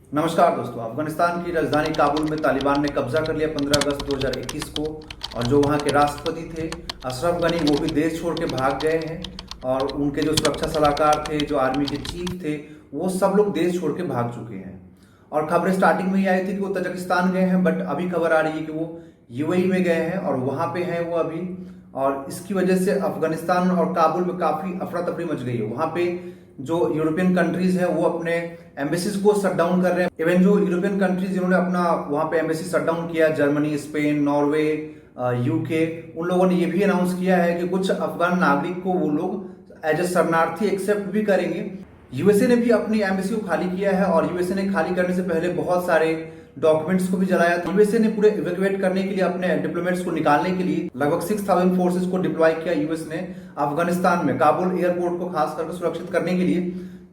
नमस्कार दोस्तों। अफगानिस्तान की राजधानी काबुल में तालिबान ने कब्जा कर लिया 15 अगस्त 2021 को। और जो वहाँ के राष्ट्रपति थे अशरफ गनी, वो भी देश छोड़ के भाग गए हैं। और उनके जो सुरक्षा सलाहकार थे, जो आर्मी के चीफ थे, वो सब लोग देश छोड़ के भाग चुके हैं। और खबरें स्टार्टिंग में ही आई थी कि वो तजाकिस्तान गए हैं, बट अभी खबर आ रही है कि वो यूएई में गए हैं और वहाँ पे हैं वो अभी। और इसकी वजह से अफगानिस्तान और काबुल में काफ़ी अफरा तफरी मच गई है। वहाँ पे जो यूरोपियन कंट्रीज हैं वो अपने एम्बेसीज को शट डाउन कर रहे हैं। इवन जो यूरोपियन कंट्रीज जिन्होंने अपना वहाँ पे एम्बेसी शट डाउन किया, जर्मनी, स्पेन, नॉर्वे, यूके, उन लोगों ने ये भी अनाउंस किया है कि कुछ अफगान नागरिक को वो लोग एज ए शरणार्थी एक्सेप्ट भी करेंगे। यूएसए ने भी अपनी एम्बेसी को खाली किया है और यूएसए ने खाली करने से पहले बहुत सारे डॉक्यूमेंट्स को भी जलाया था। यूएसए ने पूरे इवैक्यूएट करने के लिए, अपने डिप्लोमेट्स को निकालने के लिए लगभग 6000 फोर्सेस को डिप्लॉय किया यूएस ने अफगानिस्तान में, काबुल एयरपोर्ट को खास करके सुरक्षित करने के लिए,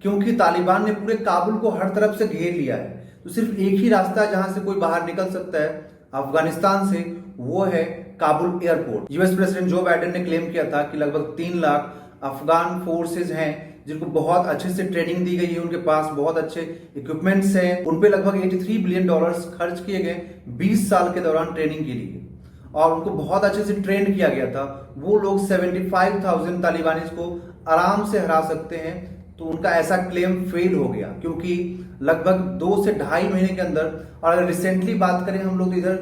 क्योंकि तालिबान ने पूरे काबुल को हर तरफ से घेर लिया है। तो सिर्फ एक ही रास्ता है जहां से कोई बाहर निकल सकता है अफगानिस्तान से, वो है Kabul airport. US president Joe Biden ने क्लेम किया था कि लगभग 3 लाख अफगान फोर्सेज हैं जिनको बहुत अच्छे से ट्रेनिंग दी गई है, उनके पास बहुत अच्छे इक्विपमेंट्स हैं, उन पे लगभग $83 बिलियन खर्च किए गए 20 साल के दौरान ट्रेनिंग के लिए, और उनको बहुत अच्छे से ट्रेन किया गया था। वो लोग 75,000 तालिबानीज को आराम से हरा सकते हैं। तो उनका ऐसा क्लेम फेल हो गया, क्योंकि लगभग 2 से ढाई महीने के अंदर, और अगर रिसेंटली बात करें हम लोग तो इधर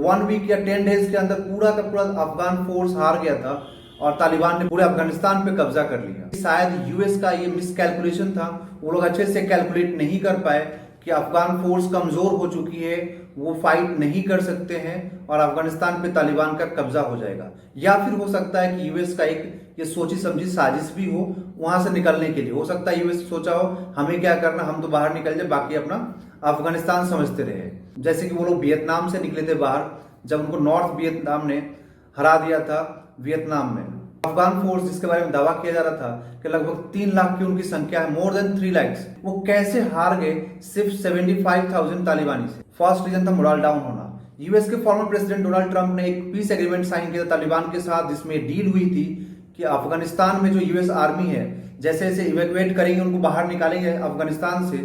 1 वीक या 10 डेज के अंदर पूरा का पूरा अफगान फोर्स हार गया था और तालिबान ने पूरे अफगानिस्तान पे कब्जा कर लिया। शायद यूएस का ये मिस कैलकुलेशन था, वो लोग अच्छे से कैलकुलेट नहीं कर पाए कि अफगान फोर्स कमजोर हो चुकी है, वो फाइट नहीं कर सकते हैं और अफगानिस्तान पे तालिबान का कब्जा हो जाएगा। या फिर हो सकता है कि यूएस का एक ये सोची समझी साजिश भी हो वहां से निकलने के लिए। हो सकता है यूएस सोचा हो हमें क्या करना, हम तो बाहर निकल जाए, बाकी अपना अफगानिस्तान समझते रहे। जैसे कि वो लोग वियतनाम से निकले थे बाहर, जब उनको नॉर्थ वियतनाम ने हरा दिया था वियतनाम में। अफगान फोर्स जिसके बारे में दावा किया जा रहा था कि लगभग 3 लाख की उनकी संख्या है, मोर देन 3 lakhs, वो कैसे हार गए सिर्फ 75,000 तालिबानी से। फर्स्ट रीजन था मोरल डाउन होना। यूएस के फॉर्मर प्रेसिडेंट डोनाल्ड ट्रंप ने एक पीस एग्रीमेंट साइन किया था तालिबान के साथ, जिसमें डील हुई थी कि अफगानिस्तान में जो यूएस आर्मी है जैसे जैसे इवैक्यूएट करेंगे, उनको बाहर निकालेंगे अफगानिस्तान से,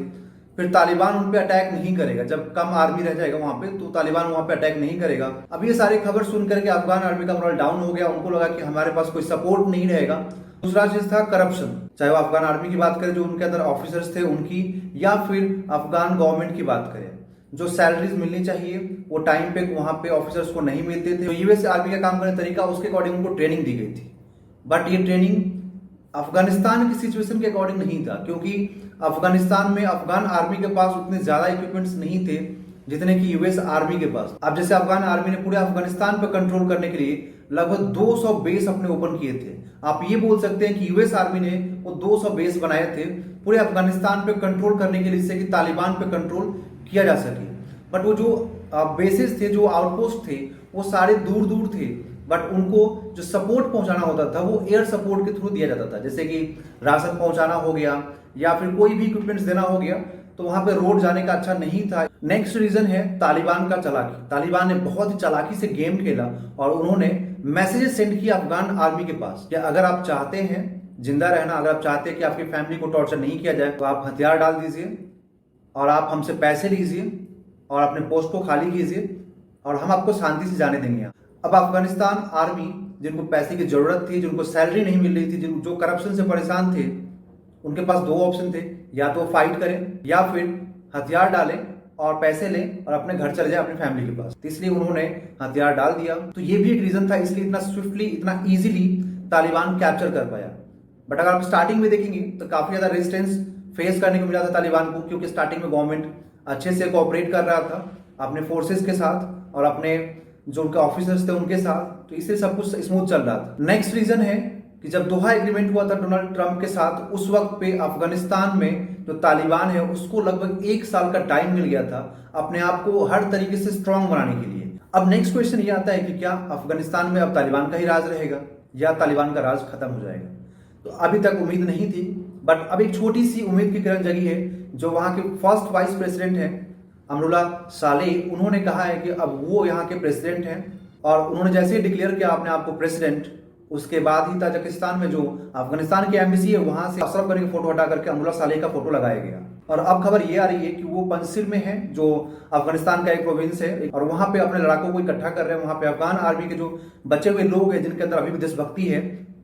फिर तालिबान उन पे अटैक नहीं करेगा। जब कम आर्मी रह जाएगा वहां पे तो तालिबान वहां पे अटैक नहीं करेगा। अब ये सारी खबर सुनकर के अफगान आर्मी का मोरल डाउन हो गया, उनको लगा कि हमारे पास कोई सपोर्ट नहीं रहेगा। दूसरा चीज था करप्शन, चाहे वो अफगान आर्मी की बात करें जो उनके अंदर ऑफिसर्स थे उनकी, या फिर अफगान गवर्नमेंट की बात करें, जो सैलरीज मिलनी चाहिए वो टाइम पे वहां पे ऑफिसर्स को नहीं मिलते थे। तो यूएस आर्मी का काम करने का तरीका, उसके अकॉर्डिंग उनको ट्रेनिंग दी गई थी, बट ये ट्रेनिंग अफगानिस्तान की सिचुएशन के अकॉर्डिंग नहीं था, क्योंकि अफगानिस्तान में अफगान आर्मी के पास उतने ज्यादा इक्विपमेंट्स नहीं थे जितने कि यूएस आर्मी के पास। अब जैसे अफगान आर्मी ने पूरे अफगानिस्तान पर कंट्रोल करने के लिए लगभग 200 बेस अपने ओपन किए थे। आप ये बोल सकते हैं कि यूएस आर्मी ने वो 200 बेस बनाए थे पूरे अफगानिस्तान पे कंट्रोल करने के लिए, जिससे कि तालिबान पे कंट्रोल किया जा सके। बट वो जो बेसिस थे, जो आउटपोस्ट थे, वो सारे दूर दूर थे, बट उनको जो सपोर्ट पहुंचाना होता था वो एयर सपोर्ट के थ्रू दिया जाता था। जैसे कि राशन पहुंचाना हो गया या फिर कोई भी इक्विपमेंट्स देना हो गया, तो वहां पे रोड जाने का अच्छा नहीं था। नेक्स्ट रीजन है तालिबान का चालाकी। तालिबान ने बहुत ही चालाकी से गेम खेला और उन्होंने मैसेजेस सेंड किया अफगान आर्मी के पास कि अगर आप चाहते हैं जिंदा रहना, अगर आप चाहते हैं कि आपकी फैमिली को टॉर्चर नहीं किया जाए, तो आप हथियार डाल दीजिए और आप हमसे पैसे लीजिए और अपने पोस्ट को खाली कीजिए और हम आपको शांति से जाने देंगे। अब अफगानिस्तान आर्मी, जिनको पैसे की जरूरत थी, जिनको सैलरी नहीं मिल रही थी, जो करप्शन से परेशान थे, उनके पास 2 ऑप्शन थे, या तो फाइट करें या फिर हथियार डालें और पैसे लें और अपने घर चले जाए अपनी फैमिली के पास। तो इसलिए उन्होंने हथियार डाल दिया। तो ये भी एक रीजन था, इसलिए इतना स्विफ्टली, इतना इजीली तालिबान कैप्चर कर पाया। बट अगर आप स्टार्टिंग में देखेंगे तो काफी ज्यादा रेजिस्टेंस फेस करने को मिला था तालिबान को, क्योंकि स्टार्टिंग में गवर्नमेंट अच्छे से कोऑपरेट कर रहा था अपने फोर्सेस के साथ और अपने जो उनके ऑफिसर्स थे उनके साथ, तो इससे सब कुछ स्मूथ चल रहा था। नेक्स्ट रीजन है कि जब दोहा एग्रीमेंट हुआ था डोनाल्ड ट्रंप के साथ, उस वक्त पे अफगानिस्तान में जो तालिबान है उसको लगभग 1 साल का टाइम मिल गया था अपने आप को हर तरीके से स्ट्रांग बनाने के लिए। अब नेक्स्ट क्वेश्चन ये आता है कि क्या अफगानिस्तान में अब तालिबान का ही राज रहेगा या तालिबान का राज खत्म हो जाएगा? तो अभी तक उम्मीद नहीं थी, बट अब एक छोटी सी उम्मीद की किरण जगी है। जो वहां के फर्स्ट वाइस प्रेसिडेंट हैं अमरुल्ला सालेह, उन्होंने कहा है कि अब वो यहाँ के प्रेसिडेंट हैं और उन्होंने जैसे ही डिक्लेयर किया अपने आप को प्रेसिडेंट, उसके बाद ही ताजिकिस्तान में जो अफगानिस्तान की एम्बेसी है वहां से अशरफ गनी की फोटो हटा करके अमरुल्लाह सालेह का फोटो लगाया गया। और अब खबर ये आ रही है कि वो पंजशीर में है, जो अफगानिस्तान का एक प्रोविंस है, और वहां पे अपने लड़ाकों को इकट्ठा कर रहे हैं। वहां पे अफगान आर्मी के जो बचे हुए लोग हैं जिनके अंदर अभी भी देशभक्ति है,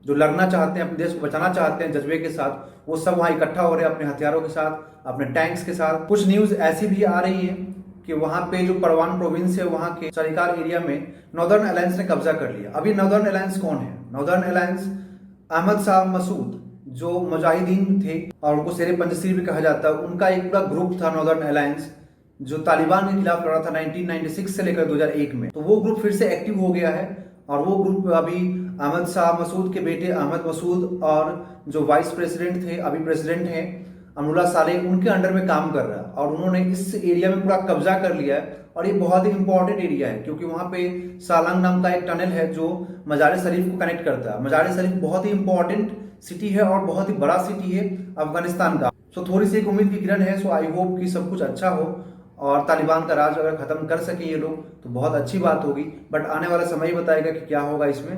जो लड़ना चाहते हैं, अपने देश को बचाना चाहते हैं जज्बे के साथ, वो सब वहां इकट्ठा हो रहे हैं अपने हथियारों के साथ, अपने टैंक्स के साथ। कुछ न्यूज ऐसी भी आ रही है कि वहां पे जो परवान प्रोविंस है वहां के चरिकार एरिया में नॉर्दर्न अलायंस ने कब्जा कर लिया। अभी नॉर्दर्न अलायंस कौन है? नॉर्दर्न अलायंस अहमद शाह मसूद जो मुजाहिदीन थे और उनको शेरे पंजशीर भी कहा जाता है, उनका एक पूरा ग्रुप था नॉर्दर्न अलायंस, जो तालिबान के खिलाफ लड़ा था 1996 से लेकर 2001 में। तो वो ग्रुप फिर से एक्टिव हो गया है और वो ग्रुप अभी अहमद शाह मसूद के बेटे अहमद मसूद और जो वाइस प्रेसिडेंट थे, अभी प्रेसिडेंट हैं अमरुल्लाह सालेह, उनके अंडर में काम कर रहा है और उन्होंने इस एरिया में पूरा कब्जा कर लिया है। और ये बहुत ही इंपॉर्टेंट एरिया है क्योंकि वहां पे सालांग नाम का एक टनल है जो मजार शरीफ को कनेक्ट करता है। मजार शरीफ बहुत ही इंपॉर्टेंट सिटी है और बहुत ही बड़ा सिटी है अफगानिस्तान का। सो थोड़ी सी एक उम्मीद की किरण है। सो आई होप कि सब कुछ अच्छा हो और तालिबान का राज अगर खत्म कर सके ये लोग तो बहुत अच्छी बात होगी, बट आने वाला समय ही बताएगा कि क्या होगा इसमें।